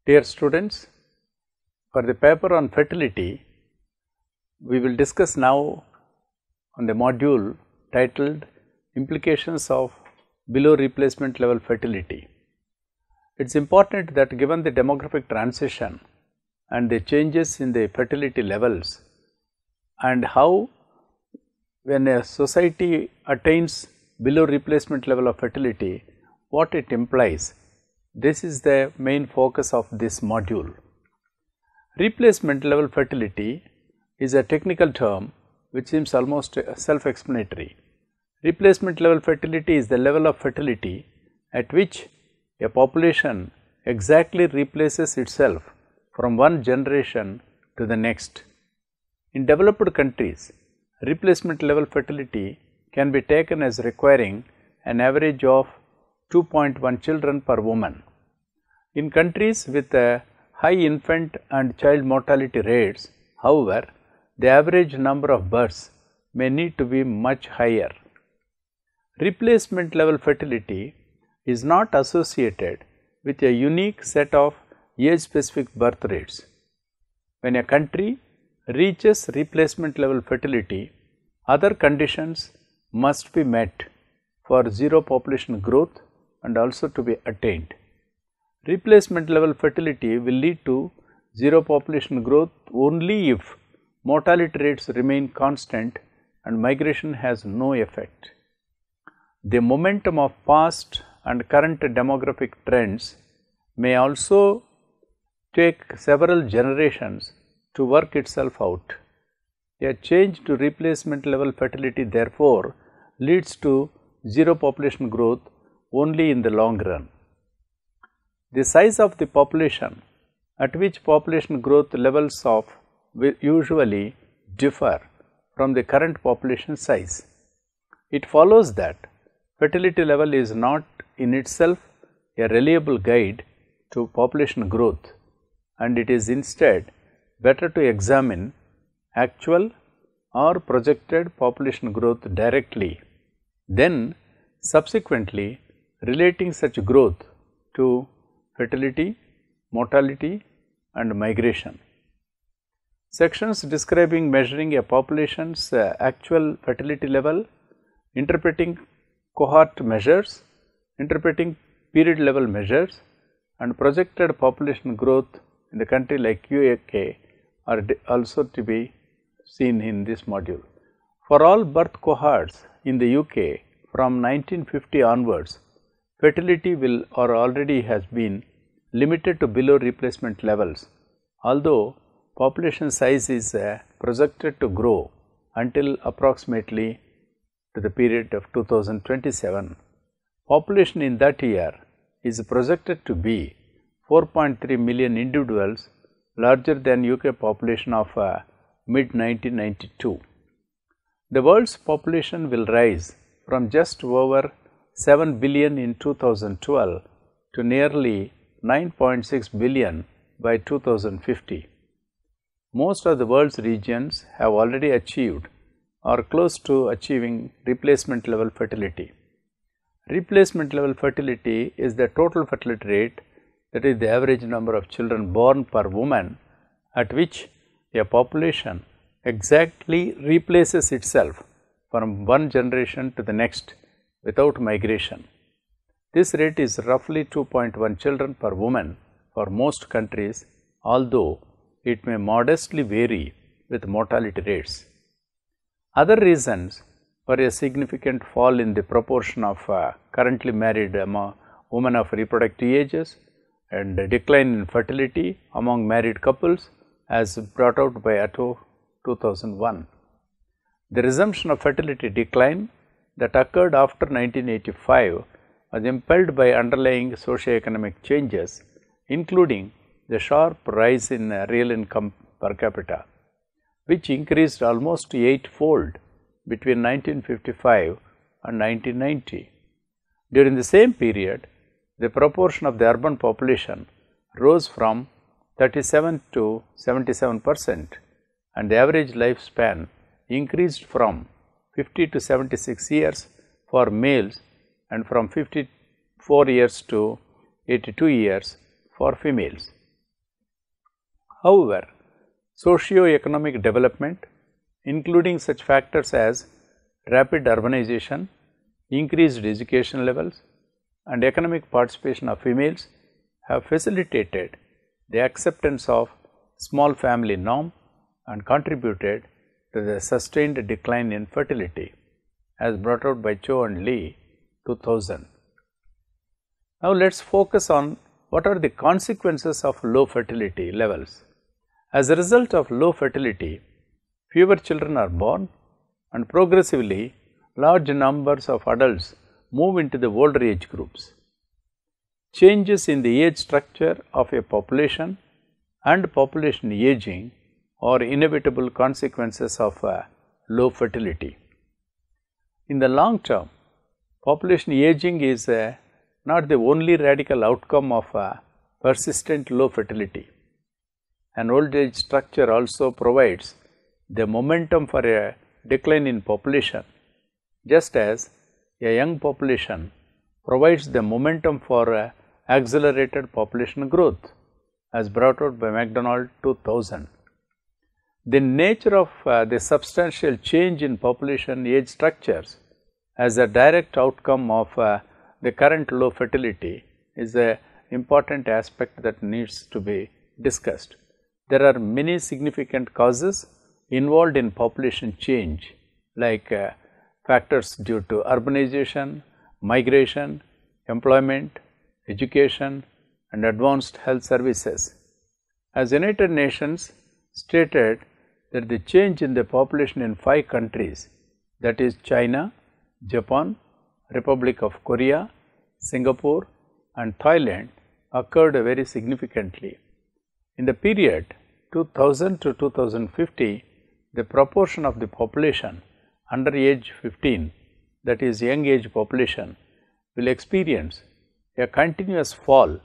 Dear students, for the paper on fertility, we will discuss now on the module titled Implications of Below Replacement Level Fertility. It is important that given the demographic transition and the changes in the fertility levels and how when a society attains below replacement level of fertility, what it implies. This is the main focus of this module. Replacement level fertility is a technical term which seems almost self-explanatory. Replacement level fertility is the level of fertility at which a population exactly replaces itself from one generation to the next. In developed countries, replacement level fertility can be taken as requiring an average of 2.1 children per woman. In countries with high infant and child mortality rates, however, the average number of births may need to be much higher. Replacement level fertility is not associated with a unique set of age-specific birth rates. When a country reaches replacement level fertility, other conditions must be met for zero population growth and also to be attained. Replacement level fertility will lead to zero population growth only if mortality rates remain constant and migration has no effect. The momentum of past and current demographic trends may also take several generations to work itself out. A change to replacement level fertility therefore leads to zero population growth only in the long run. The size of the population at which population growth levels of usually differ from the current population size. It follows that fertility level is not in itself a reliable guide to population growth, and it is instead better to examine actual or projected population growth directly, then subsequently relating such growth to fertility, mortality and migration. Sections describing measuring a population's actual fertility level, interpreting cohort measures, interpreting period level measures and projected population growth in the country like UK are also to be seen in this module. For all birth cohorts in the UK from 1950 onwards, fertility will or already has been limited to below replacement levels, although population size is projected to grow until approximately to the period of 2027. Population in that year is projected to be 4.3 million individuals, larger than UK population of mid-1992. The world's population will rise from just over 7 billion in 2012 to nearly 9.6 billion by 2050. Most of the world's regions have already achieved or close to achieving replacement level fertility. Replacement level fertility is the total fertility rate, that is the average number of children born per woman at which a population exactly replaces itself from one generation to the next without migration. This rate is roughly 2.1 children per woman for most countries, although it may modestly vary with mortality rates. Other reasons for a significant fall in the proportion of currently married women of reproductive ages and a decline in fertility among married couples as brought out by Atto 2001. The resumption of fertility decline that occurred after 1985 was impelled by underlying socio-economic changes, including the sharp rise in real income per capita, which increased almost eightfold between 1955 and 1990. During the same period, the proportion of the urban population rose from 37 to 77% and the average lifespan increased from 50 to 76 years for males and from 54 years to 82 years for females. However, socio-economic development, including such factors as rapid urbanization, increased education levels, and economic participation of females, have facilitated the acceptance of small family norm and contributed to the sustained decline in fertility, as brought out by Cho and Lee 2000. Now, let us focus on what are the consequences of low fertility levels. As a result of low fertility, fewer children are born and progressively large numbers of adults move into the older age groups. Changes in the age structure of a population and population aging are inevitable consequences of low fertility. In the long term, population aging is not the only radical outcome of persistent low fertility. An old age structure also provides the momentum for a decline in population, just as a young population provides the momentum for accelerated population growth, as brought out by MacDonald 2000. The nature of the substantial change in population age structures as a direct outcome of the current low fertility is an important aspect that needs to be discussed. There are many significant causes involved in population change, like factors due to urbanization, migration, employment, education, and advanced health services. As United Nations stated that the change in the population in 5 countries, that is China, Japan, Republic of Korea, Singapore, and Thailand, occurred very significantly. In the period 2000 to 2050, the proportion of the population under age 15, that is young age population, will experience a continuous fall,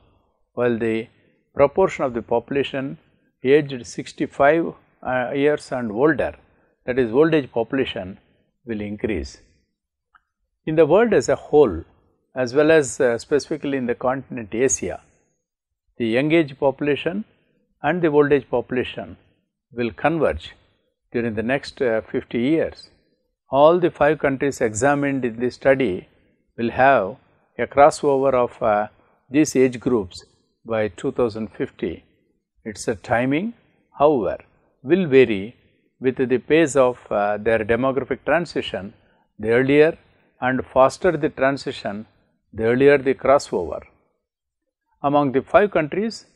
while the proportion of the population aged 65 years and older, that is old age population, will increase. In the world as a whole, as well as specifically in the continent Asia, the young age population and the old age population will converge during the next 50 years. All the 5 countries examined in this study will have a crossover of these age groups by 2050. Its timing, however, will vary with the pace of their demographic transition. The earlier and faster the transition, the earlier the crossover. Among the 5 countries,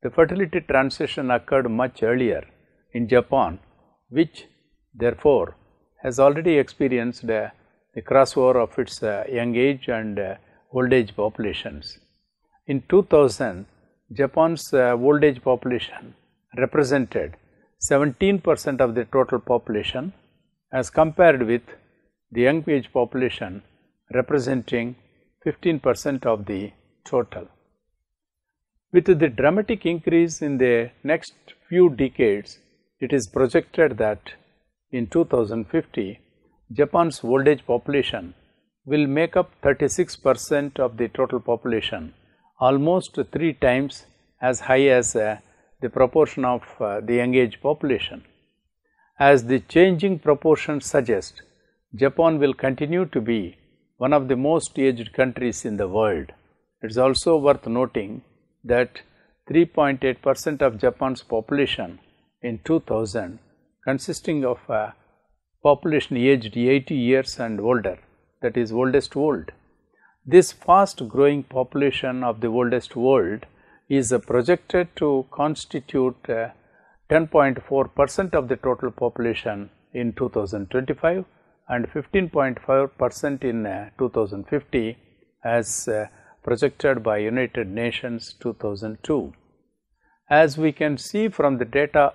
the fertility transition occurred much earlier in Japan, which therefore has already experienced the crossover of its young age and old age populations. In 2000, Japan's old age population represented 17% of the total population, as compared with the young age population representing 15% of the total. With the dramatic increase in the next few decades, it is projected that in 2050, Japan's old age population will make up 36% of the total population, almost 3 times as high as the proportion of the young age population. As the changing proportions suggest, Japan will continue to be one of the most aged countries in the world. It is also worth noting that 3.8% of Japan's population in 2000 consisting of population aged 80 years and older, that is oldest world. This fast growing population of the oldest world is projected to constitute 10.4% of the total population in 2025 and 15.5% in 2050, as projected by United Nations 2002. As we can see from the data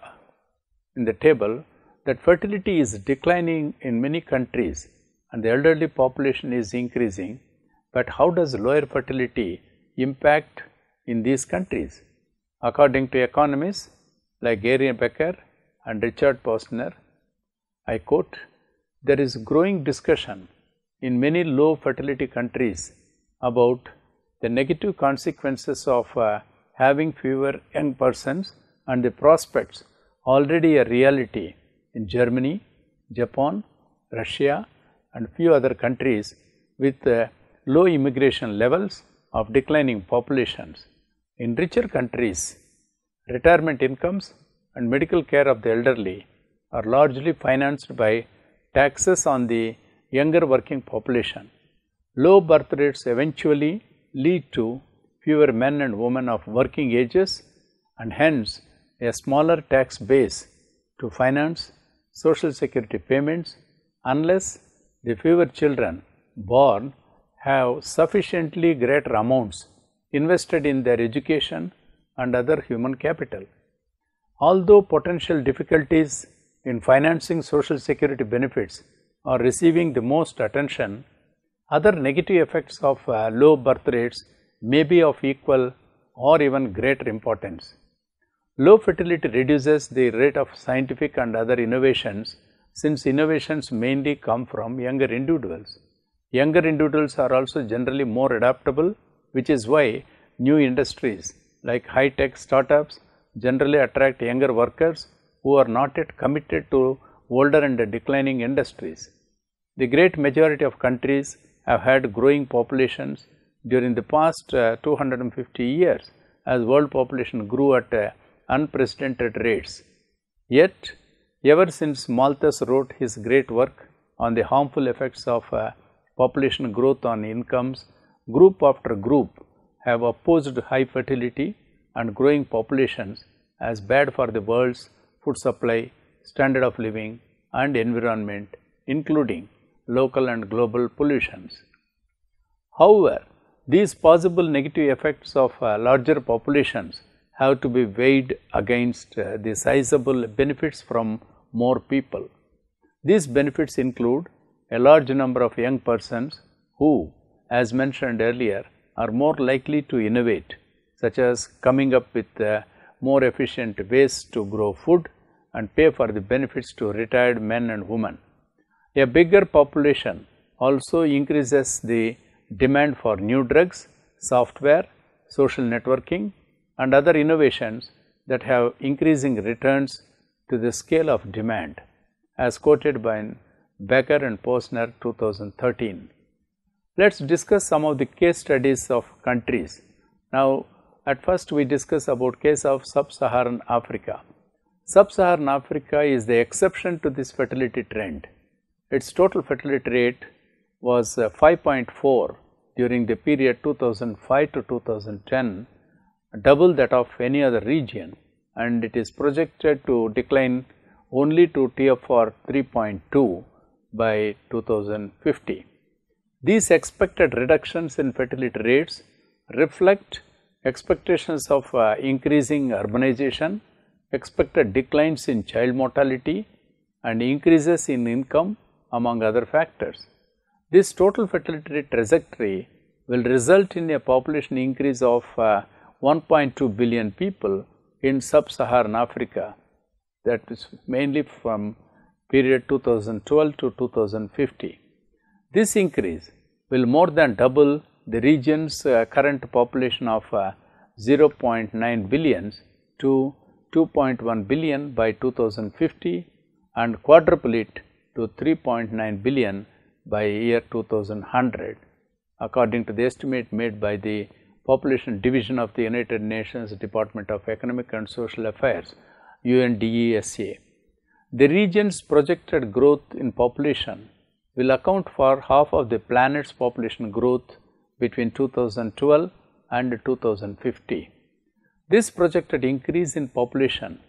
in the table, that fertility is declining in many countries and the elderly population is increasing, but how does lower fertility impact in these countries? According to economists like Gary Becker and Richard Posner, I quote, "There is growing discussion in many low fertility countries about the negative consequences of having fewer young persons and the prospects already a reality in Germany, Japan, Russia and few other countries with low immigration levels of declining populations. In richer countries, retirement incomes and medical care of the elderly are largely financed by taxes on the younger working population. Low birth rates eventually lead to fewer men and women of working ages and hence a smaller tax base to finance social security payments unless the fewer children born have sufficiently greater amounts invested in their education and other human capital. Although potential difficulties in financing social security benefits are receiving the most attention, other negative effects of low birth rates may be of equal or even greater importance. Low fertility reduces the rate of scientific and other innovations since innovations mainly come from younger individuals. Younger individuals are also generally more adaptable, which is why new industries like high-tech startups generally attract younger workers who are not yet committed to older and declining industries. The great majority of countries have had growing populations during the past 250 years as world population grew at unprecedented rates. Yet, ever since Malthus wrote his great work on the harmful effects of population growth on incomes, group after group have opposed high fertility and growing populations as bad for the world's food supply, standard of living and environment, including local and global pollutions. However, these possible negative effects of larger populations have to be weighed against the sizable benefits from more people. These benefits include a large number of young persons who, as mentioned earlier, are more likely to innovate, such as coming up with more efficient ways to grow food and pay for the benefits to retired men and women. A bigger population also increases the demand for new drugs, software, social networking and other innovations that have increasing returns to the scale of demand, as quoted by Becker and Posner 2013. Let us discuss some of the case studies of countries. Now, at first we discuss about case of Sub-Saharan Africa. Sub-Saharan Africa is the exception to this fertility trend. Its total fertility rate was 5.4 during the period 2005 to 2010, double that of any other region, and it is projected to decline only to TFR 3.2 by 2050. These expected reductions in fertility rates reflect expectations of increasing urbanization, expected declines in child mortality and increases in income among other factors. This total fertility trajectory will result in a population increase of 1.2 billion people in Sub-Saharan Africa, that is mainly from period 2012 to 2050. This increase will more than double the region's current population of 0.9 billion to 2.1 billion by 2050 and quadruple it to 3.9 billion by year 2100, according to the estimate made by the Population Division of the United Nations Department of Economic and Social Affairs, UNDESA. The region's projected growth in population will account for half of the planet's population growth between 2012 and 2050. This projected increase in population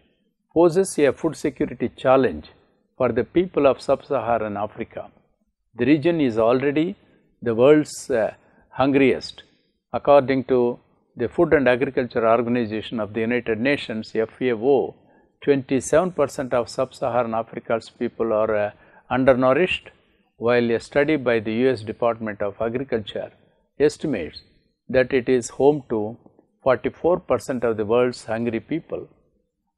poses a food security challenge for the people of Sub-Saharan Africa. The region is already the world's hungriest. According to the Food and Agriculture Organization of the United Nations, FAO, 27% of Sub-Saharan Africa's people are undernourished, while a study by the US Department of Agriculture estimates that it is home to 44% of the world's hungry people.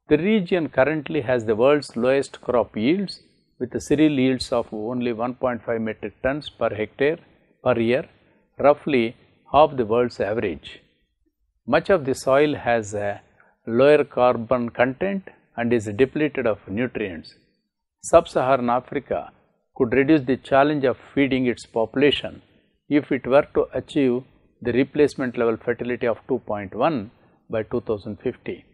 The region currently has the world's lowest crop yields, with the cereal yields of only 1.5 metric tons per hectare per year, roughly half the world's average. Much of the soil has lower carbon content and is depleted of nutrients. Sub-Saharan Africa could reduce the challenge of feeding its population if it were to achieve the replacement level fertility of 2.1 by 2050.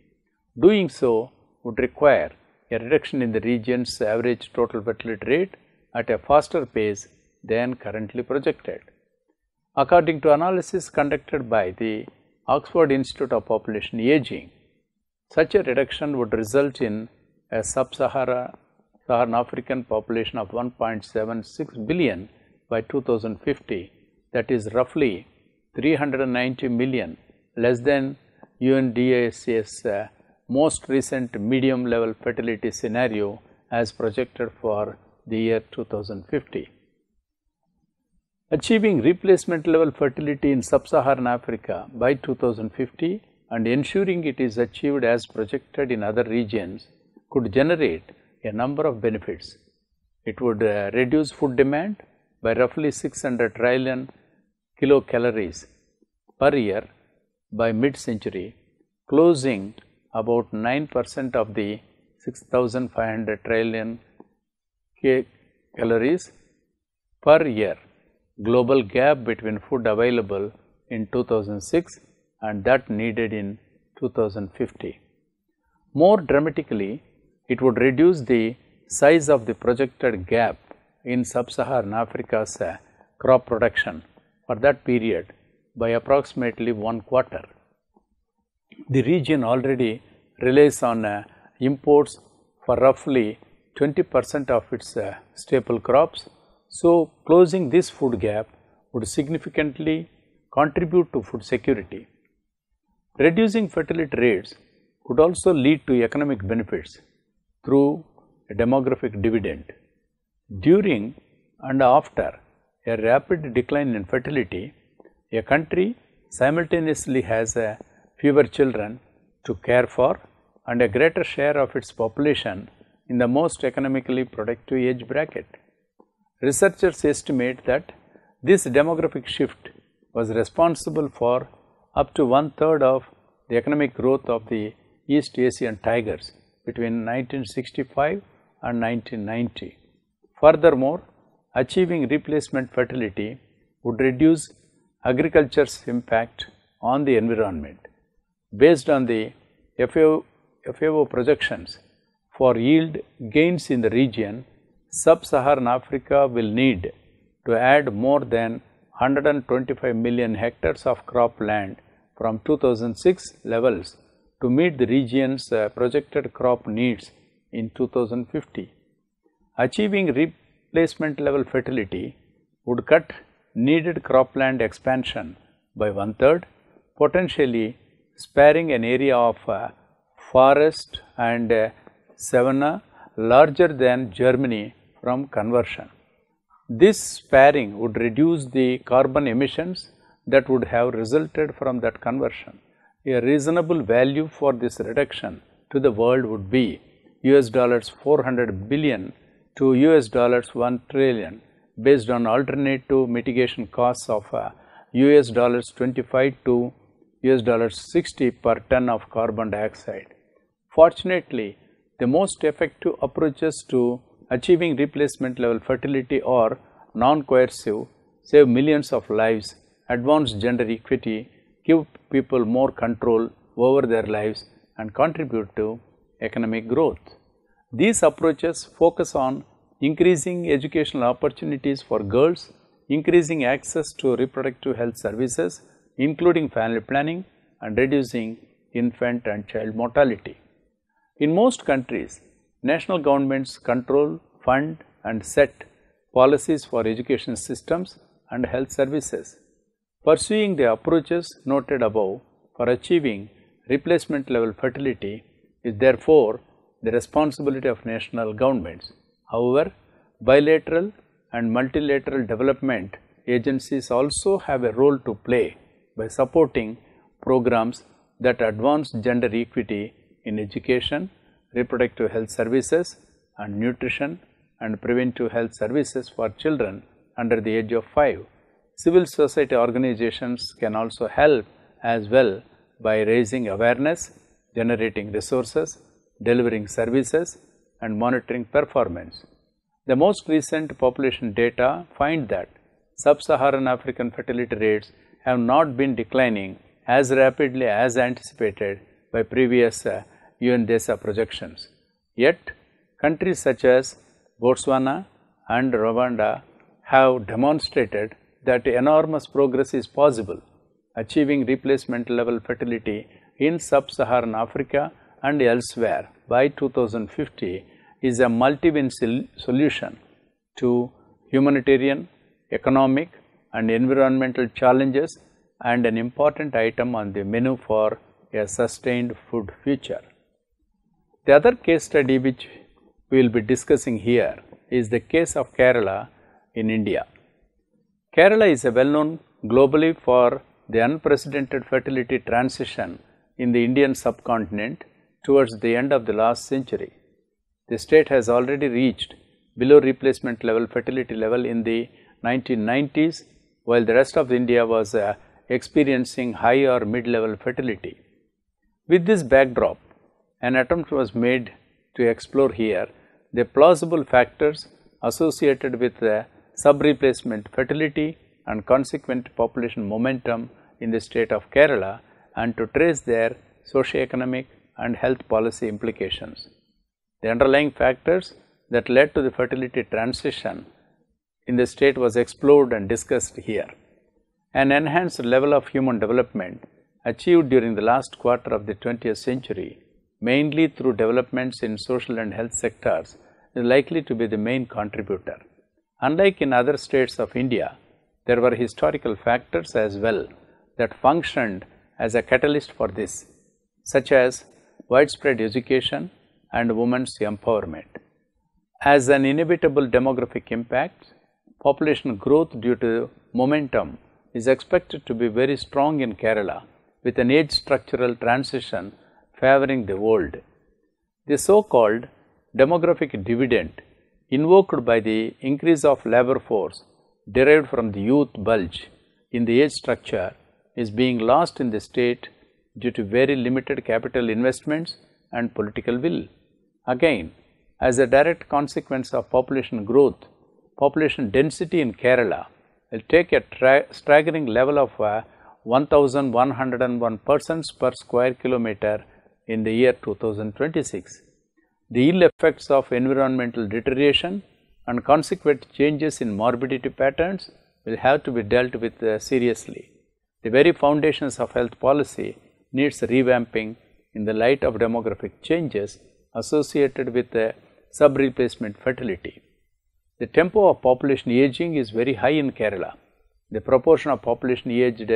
Doing so would require a reduction in the region's average total fertility rate at a faster pace than currently projected. According to analysis conducted by the Oxford Institute of Population Aging, such a reduction would result in a sub-Saharan African population of 1.76 billion by 2050, that is roughly 390 million less than UNDAC's most recent medium level fertility scenario as projected for the year 2050. Achieving replacement level fertility in sub-Saharan Africa by 2050 and ensuring it is achieved as projected in other regions could generate a number of benefits. It would reduce food demand by roughly 600 trillion kilocalories per year by mid-century, closing about 9% of the 6,500 trillion calories per year global gap between food available in 2006 and that needed in 2050. More dramatically, it would reduce the size of the projected gap in sub-Saharan Africa's crop production for that period by approximately 1/4. The region already relies on imports for roughly 20% of its staple crops. So, closing this food gap would significantly contribute to food security. Reducing fertility rates could also lead to economic benefits through a demographic dividend. During and after a rapid decline in fertility, a country simultaneously has fewer children to care for and a greater share of its population in the most economically productive age bracket. Researchers estimate that this demographic shift was responsible for up to 1/3 of the economic growth of the East Asian tigers between 1965 and 1990. Furthermore, achieving replacement fertility would reduce agriculture's impact on the environment. Based on the FAO projections for yield gains in the region, Sub-Saharan Africa will need to add more than 125 million hectares of cropland from 2006 levels to meet the region's projected crop needs in 2050. Achieving replacement level fertility would cut needed cropland expansion by 1/3, potentially sparing an area of forest and savanna larger than Germany from conversion. This sparing would reduce the carbon emissions that would have resulted from that conversion. A reasonable value for this reduction to the world would be $400 billion to $1 trillion based on alternative mitigation costs of $25 to $60 per ton of carbon dioxide. Fortunately, the most effective approaches to achieving replacement level fertility are non-coercive, save millions of lives, advance gender equity, give people more control over their lives and contribute to economic growth. These approaches focus on increasing educational opportunities for girls, increasing access to reproductive health services, including family planning, and reducing infant and child mortality. In most countries, national governments control, fund, and set policies for education systems and health services. Pursuing the approaches noted above for achieving replacement level fertility is therefore the responsibility of national governments. However, bilateral and multilateral development agencies also have a role to play by supporting programs that advance gender equity in education, reproductive health services, and nutrition and preventive health services for children under the age of 5. Civil society organizations can also help as well by raising awareness, generating resources, delivering services, and monitoring performance. The most recent population data find that sub-Saharan African fertility rates have not been declining as rapidly as anticipated by previous UNDESA projections. Yet, countries such as Botswana and Rwanda have demonstrated that enormous progress is possible. Achieving replacement level fertility in sub-Saharan Africa and elsewhere by 2050 is a multi-win solution to humanitarian, economic and environmental challenges and an important item on the menu for a sustained food future. The other case study which we will be discussing here is the case of Kerala in India. Kerala is well known globally for the unprecedented fertility transition in the Indian subcontinent towards the end of the last century. The state has already reached below replacement level fertility level in the 1990s, while the rest of India was experiencing high or mid-level fertility. With this backdrop, an attempt was made to explore here the plausible factors associated with sub-replacement fertility and consequent population momentum in the state of Kerala and to trace their socio-economic and health policy implications. The underlying factors that led to the fertility transition in the state was explored and discussed here. An enhanced level of human development achieved during the last quarter of the 20th century, mainly through developments in social and health sectors, is likely to be the main contributor. Unlike in other states of India, there were historical factors as well that functioned as a catalyst for this, such as widespread education and women's empowerment. As an inevitable demographic impact, population growth due to momentum is expected to be very strong in Kerala, with an age structural transition favoring the world. The so-called demographic dividend invoked by the increase of labor force derived from the youth bulge in the age structure is being lost in the state due to very limited capital investments and political will. Again, as a direct consequence of population growth, population density in Kerala will take a staggering level of 1,101 persons per square kilometer in the year 2026. The ill effects of environmental deterioration and consequent changes in morbidity patterns will have to be dealt with seriously. The very foundations of health policy needs revamping in the light of demographic changes associated with sub-replacement fertility. The tempo of population aging is very high in Kerala. The proportion of population aged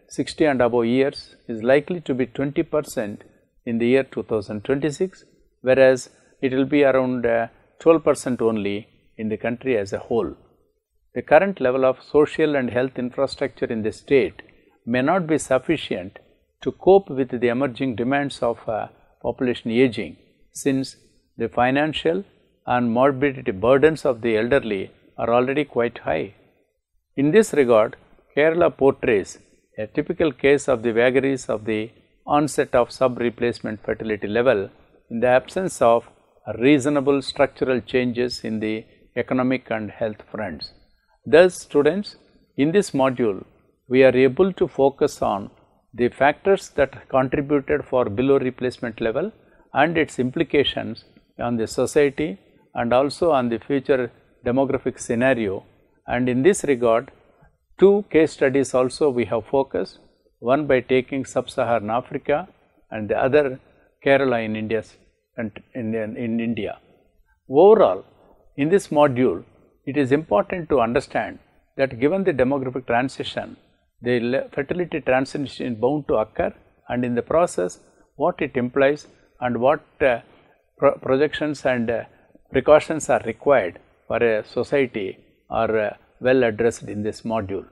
60 and above years is likely to be 20% in the year 2026, whereas it will be around 12% only in the country as a whole. The current level of social and health infrastructure in the state may not be sufficient to cope with the emerging demands of population aging, since the financial and morbidity burdens of the elderly are already quite high. In this regard, Kerala portrays a typical case of the vagaries of the onset of sub-replacement fertility level in the absence of reasonable structural changes in the economic and health fronts. Thus, students, in this module, we are able to focus on the factors that contributed for below replacement level and its implications on the society and also on the future demographic scenario. And in this regard, two case studies also we have focused, one by taking sub-Saharan Africa and the other Kerala in India. Overall, in this module, it is important to understand that given the demographic transition, the fertility transition is bound to occur, and in the process, what it implies and what projections and precautions are required for a society are well addressed in this module.